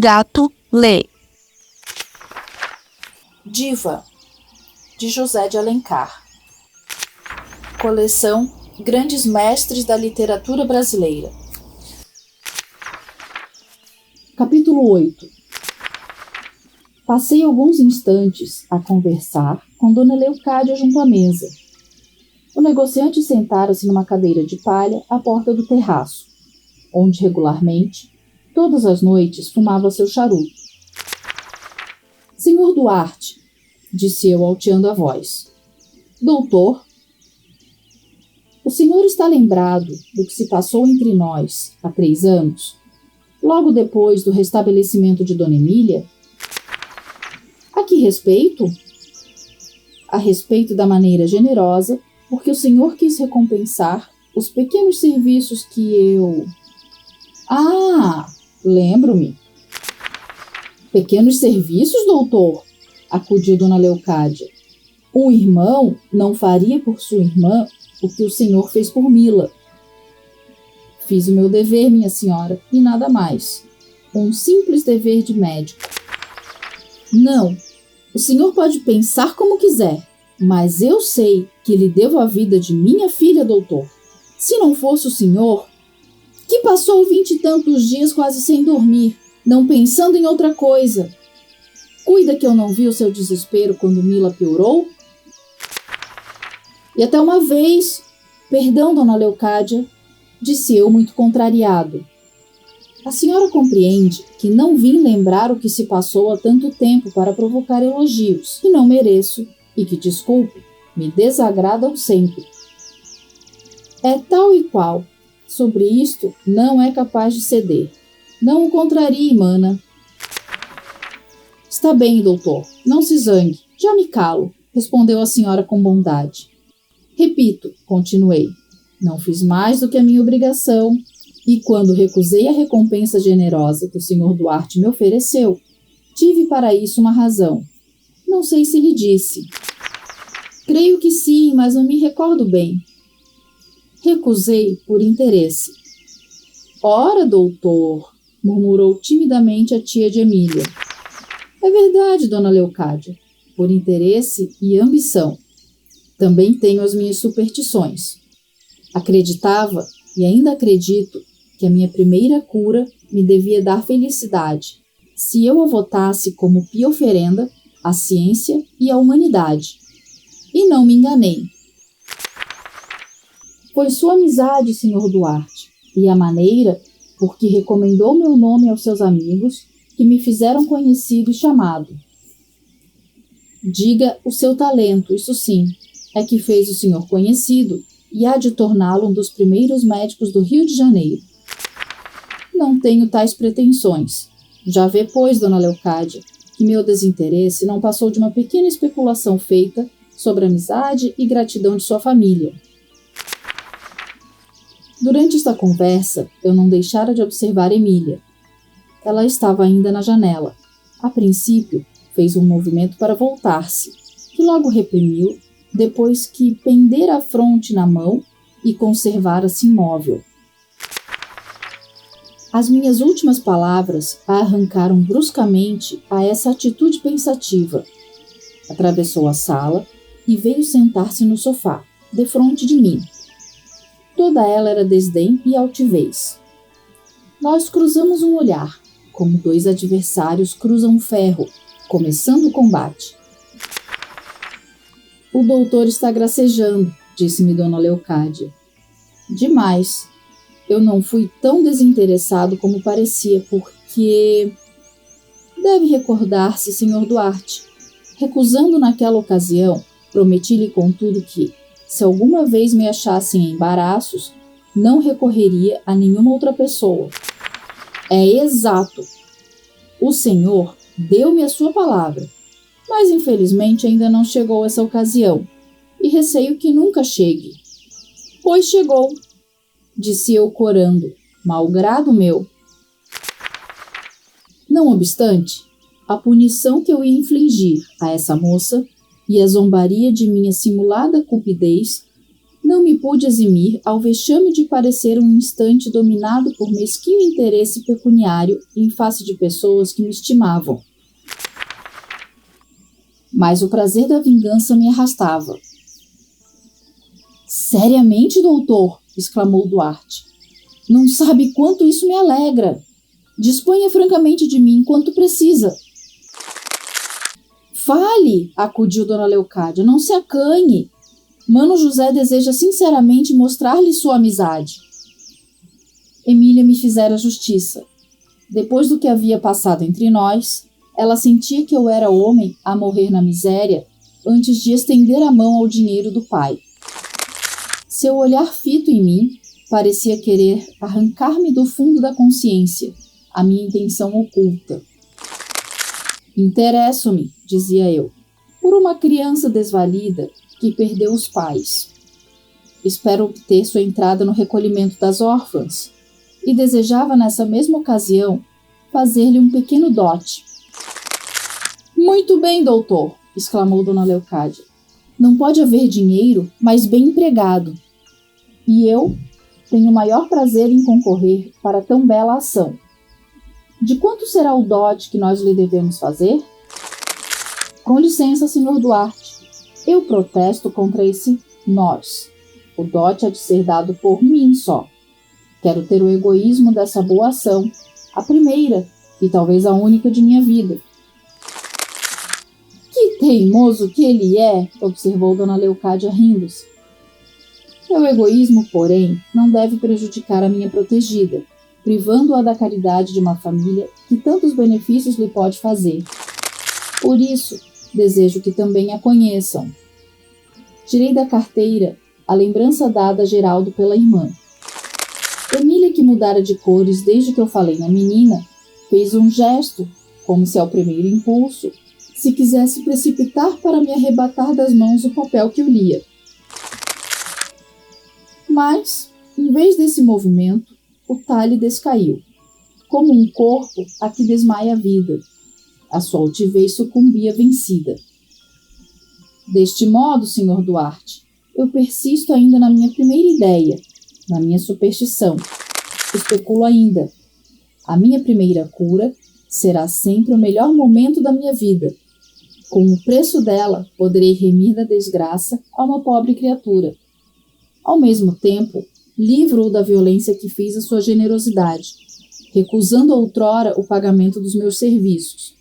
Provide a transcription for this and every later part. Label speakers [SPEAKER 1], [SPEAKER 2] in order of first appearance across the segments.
[SPEAKER 1] gato lê.
[SPEAKER 2] Diva, de José de Alencar. Coleção Grandes Mestres da Literatura Brasileira.
[SPEAKER 3] Capítulo 8. Passei alguns instantes a conversar com Dona Leocádia junto à mesa. O negociante sentara-se numa cadeira de palha à porta do terraço, onde regularmente, todas as noites, fumava seu charuto. Senhor Duarte, disse eu alteando a voz. Doutor, o senhor está lembrado do que se passou entre nós há 3 anos, logo depois do restabelecimento de Dona Emília? A que respeito? A respeito da maneira generosa, porque o senhor quis recompensar os pequenos serviços que eu... Ah, lembro-me. Pequenos serviços, doutor? Acudiu Dona Leocádia. Um irmão não faria por sua irmã o que o senhor fez por Mila. Fiz o meu dever, minha senhora, e nada mais. Um simples dever de médico. Não, o senhor pode pensar como quiser, mas eu sei que lhe devo a vida de minha filha, doutor. Se não fosse o senhor, que passou 20 e tantos dias quase sem dormir, não pensando em outra coisa. Cuida que eu não vi o seu desespero quando Mila piorou? E até uma vez, perdão, Dona Leocádia, disse eu muito contrariado. A senhora compreende que não vim lembrar o que se passou há tanto tempo para provocar elogios, que não mereço e que, desculpe, me desagradam sempre. É tal e qual. Sobre isto não é capaz de ceder. Não o contrarie, mana. Está bem, doutor, não se zangue, já me calo, respondeu a senhora com bondade. Repito, continuei, não fiz mais do que a minha obrigação, e quando recusei a recompensa generosa que o senhor Duarte me ofereceu, tive para isso uma razão. Não sei se lhe disse. Creio que sim, mas não me recordo bem. Recusei por interesse. Ora, doutor, murmurou timidamente a tia de Emília. É verdade, Dona Leocádia, por interesse e ambição. Também tenho as minhas superstições. Acreditava, e ainda acredito, que a minha primeira cura me devia dar felicidade, se eu a votasse como pia oferenda à ciência e à humanidade. E não me enganei. Foi sua amizade, Sr. Duarte, e a maneira por que recomendou meu nome aos seus amigos que me fizeram conhecido e chamado. Diga o seu talento, isso sim, é que fez o senhor conhecido e há de torná-lo um dos primeiros médicos do Rio de Janeiro. Não tenho tais pretensões. Já vê, pois, Dona Leocádia, que meu desinteresse não passou de uma pequena especulação feita sobre a amizade e gratidão de sua família. Durante esta conversa, eu não deixara de observar Emília. Ela estava ainda na janela. A princípio, fez um movimento para voltar-se, que logo reprimiu, depois que pendera a fronte na mão e conservara-se imóvel. As minhas últimas palavras a arrancaram bruscamente a essa atitude pensativa. Atravessou a sala e veio sentar-se no sofá, defronte de mim. Toda ela era desdém e altivez. Nós cruzamos um olhar, como 2 adversários cruzam um ferro, começando o combate. O doutor está gracejando, disse-me Dona Leocádia. Demais. Eu não fui tão desinteressado como parecia, porque... Deve recordar-se, Sr. Duarte. Recusando naquela ocasião, prometi-lhe contudo que, se alguma vez me achasse em embaraços, não recorreria a nenhuma outra pessoa. É exato. O senhor deu-me a sua palavra, mas infelizmente ainda não chegou essa ocasião, e receio que nunca chegue. Pois chegou, disse eu corando, malgrado meu. Não obstante, a punição que eu ia infligir a essa moça e a zombaria de minha simulada cupidez Não me pude eximir ao vexame de parecer um instante dominado por mesquinho interesse pecuniário em face de pessoas que me estimavam. Mas o prazer da vingança me arrastava. Seriamente, doutor? Exclamou Duarte. Não sabe quanto isso me alegra. Disponha francamente de mim quanto precisa. Fale, acudiu Dona Leocádia, não se acanhe. Mano José deseja sinceramente mostrar-lhe sua amizade. Emília me fizera justiça. Depois do que havia passado entre nós, ela sentia que eu era homem a morrer na miséria antes de estender a mão ao dinheiro do pai. Seu olhar fito em mim parecia querer arrancar-me do fundo da consciência a minha intenção oculta. Interesso-me, dizia eu, por uma criança desvalida que perdeu os pais. Espero obter sua entrada no recolhimento das órfãs e desejava nessa mesma ocasião fazer-lhe um pequeno dote. Muito bem, doutor, exclamou Dona Leocádia. Não pode haver dinheiro, mas bem empregado. E eu tenho o maior prazer em concorrer para tão bela ação. De quanto será o dote que nós lhe devemos fazer? Com licença, Sr. Duarte. Eu protesto contra esse nós. O dote há de ser dado por mim só. Quero ter o egoísmo dessa boa ação, a primeira e talvez a única de minha vida. Que teimoso que ele é, observou Dona Leocádia rindo-se. Meu egoísmo, porém, não deve prejudicar a minha protegida, privando-a da caridade de uma família que tantos benefícios lhe pode fazer. Por isso, desejo que também a conheçam. Tirei da carteira a lembrança dada a Geraldo pela irmã. Emília, que mudara de cores desde que eu falei na menina, fez um gesto, como se ao primeiro impulso, se quisesse precipitar para me arrebatar das mãos o papel que eu lia. Mas, em vez desse movimento, o talhe descaiu, como um corpo a que desmaia a vida. A sua altivez sucumbia vencida. Deste modo, Sr. Duarte, eu persisto ainda na minha primeira ideia, na minha superstição. Especulo ainda. A minha primeira cura será sempre o melhor momento da minha vida. Com o preço dela, poderei remir da desgraça a uma pobre criatura. Ao mesmo tempo, livro-o da violência que fiz à sua generosidade, recusando outrora o pagamento dos meus serviços.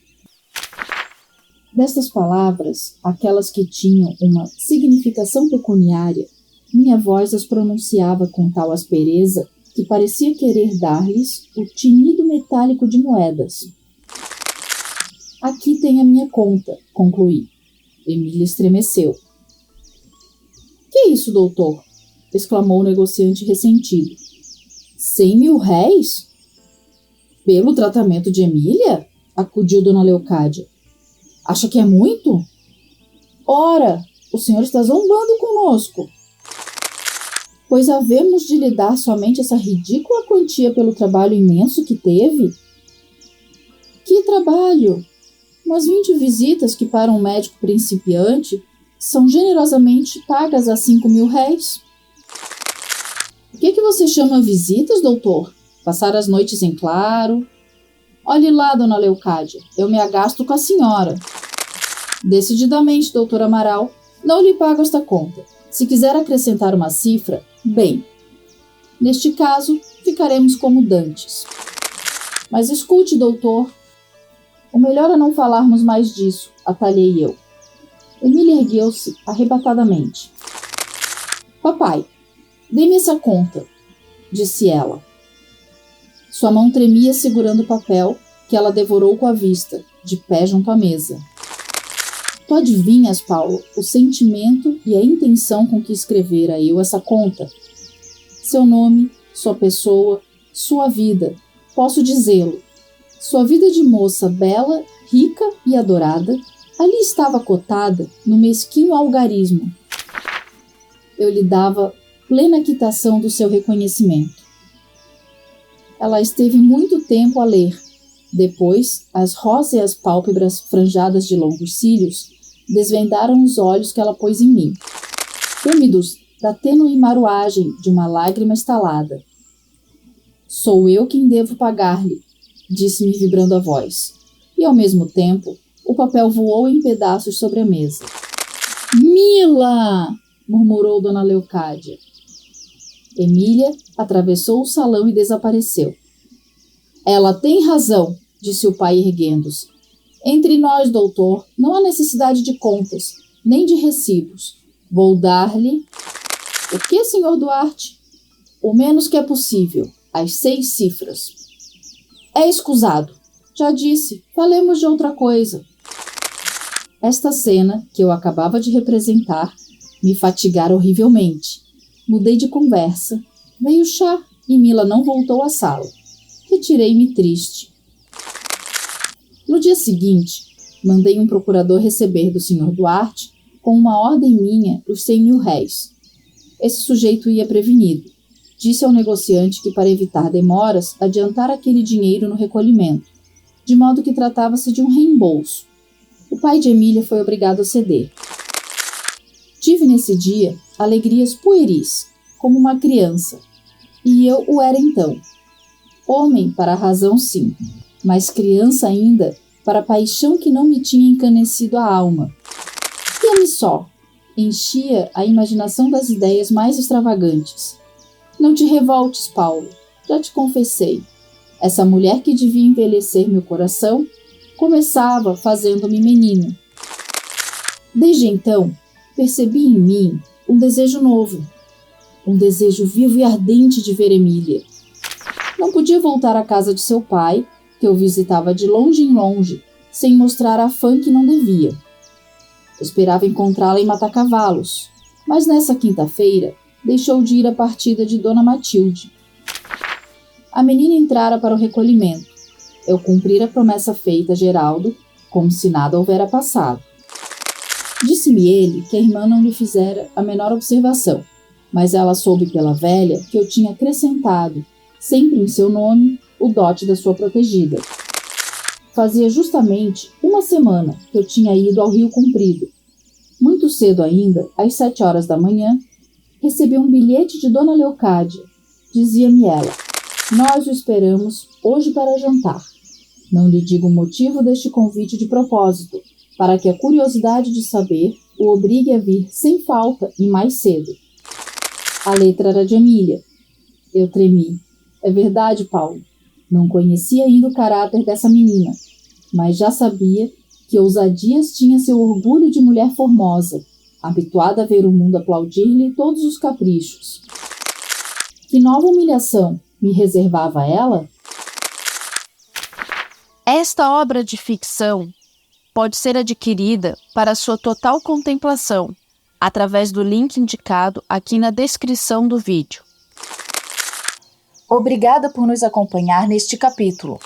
[SPEAKER 3] Destas palavras, aquelas que tinham uma significação pecuniária, minha voz as pronunciava com tal aspereza que parecia querer dar-lhes o tinido metálico de moedas. Aqui tem a minha conta, concluí. Emília estremeceu. Que é isso, doutor? Exclamou o negociante ressentido. 100.000 réis? Pelo tratamento de Emília? Acudiu Dona Leocádia. Acha que é muito? Ora, o senhor está zombando conosco. Pois havemos de lhe dar somente essa ridícula quantia pelo trabalho imenso que teve? Que trabalho? Umas 20 visitas que para um médico principiante são generosamente pagas a 5.000 réis. O que você chama visitas, doutor? Passar as noites em claro? Olhe lá, Dona Leocádia, eu me agasto com a senhora. Decididamente, doutor Amaral, não lhe pago esta conta. Se quiser acrescentar uma cifra, bem. Neste caso, ficaremos como dantes. Mas escute, doutor. O melhor é não falarmos mais disso, atalhei eu. Emília ergueu-se arrebatadamente. Papai, dê-me essa conta, disse ela. Sua mão tremia segurando o papel, que ela devorou com a vista, de pé junto à mesa. Tu adivinhas, Paulo, o sentimento e a intenção com que escrevera eu essa conta? Seu nome, sua pessoa, sua vida, posso dizê-lo. Sua vida de moça bela, rica e adorada, ali estava cotada no mesquinho algarismo. Eu lhe dava plena quitação do seu reconhecimento. Ela esteve muito tempo a ler. Depois, as róseas pálpebras franjadas de longos cílios desvendaram os olhos que ela pôs em mim. da tênue maruagem de uma lágrima estalada. Sou eu quem devo pagar-lhe, disse-me vibrando a voz, e ao mesmo tempo o papel voou em pedaços sobre a mesa. Mila! Murmurou Dona Leocádia. Emília atravessou o salão e desapareceu. Ela tem razão, disse o pai erguendo-se. Entre nós, doutor, não há necessidade de contas, nem de recibos. Vou dar-lhe... O que, senhor Duarte? O menos que é possível, as 6 cifras. É escusado. Já disse, falemos de outra coisa. Esta cena, que eu acabava de representar, me fatigara horrivelmente. Mudei de conversa. Veio chá e Mila não voltou à sala. Retirei-me triste. No dia seguinte, mandei um procurador receber do Sr. Duarte, com uma ordem minha, os 100.000 réis. Esse sujeito ia prevenido. Disse ao negociante que, para evitar demoras, adiantara aquele dinheiro no recolhimento, de modo que tratava-se de um reembolso. O pai de Emília foi obrigado a ceder. Tive nesse dia alegrias pueris, como uma criança, e eu o era então. Homem para a razão, sim, mas criança ainda para a paixão que não me tinha encanecido a alma. E só, enchia a imaginação das ideias mais extravagantes. Não te revoltes, Paulo, já te confessei. Essa mulher que devia envelhecer meu coração começava fazendo-me menino. Desde então, percebi em mim um desejo novo, um desejo vivo e ardente de ver Emília. Não podia voltar à casa de seu pai, que eu visitava de longe em longe, sem mostrar afã que não devia. Esperava encontrá-la em Matacavalos, mas nessa quinta-feira deixou de ir à partida de Dona Matilde. A menina entrara para o recolhimento. Eu cumprira a promessa feita a Geraldo, como se nada houvera passado. Disse-me ele que a irmã não lhe fizera a menor observação, mas ela soube pela velha que eu tinha acrescentado, sempre em seu nome, o dote da sua protegida. Fazia justamente uma semana que eu tinha ido ao Rio Comprido. Muito cedo ainda, às 7 horas da manhã, recebi um bilhete de Dona Leocádia. Dizia-me ela: nós o esperamos hoje para jantar. Não lhe digo o motivo deste convite de propósito, para que a curiosidade de saber o obrigue a vir sem falta e mais cedo. A letra era de Emília. Eu tremi. É verdade, Paulo. Não conhecia ainda o caráter dessa menina, mas já sabia que ousadias tinha seu orgulho de mulher formosa, habituada a ver o mundo aplaudir-lhe todos os caprichos. Que nova humilhação me reservava ela?
[SPEAKER 1] Esta obra de ficção pode ser adquirida para sua total contemplação através do link indicado aqui na descrição do vídeo.
[SPEAKER 2] Obrigada por nos acompanhar neste capítulo.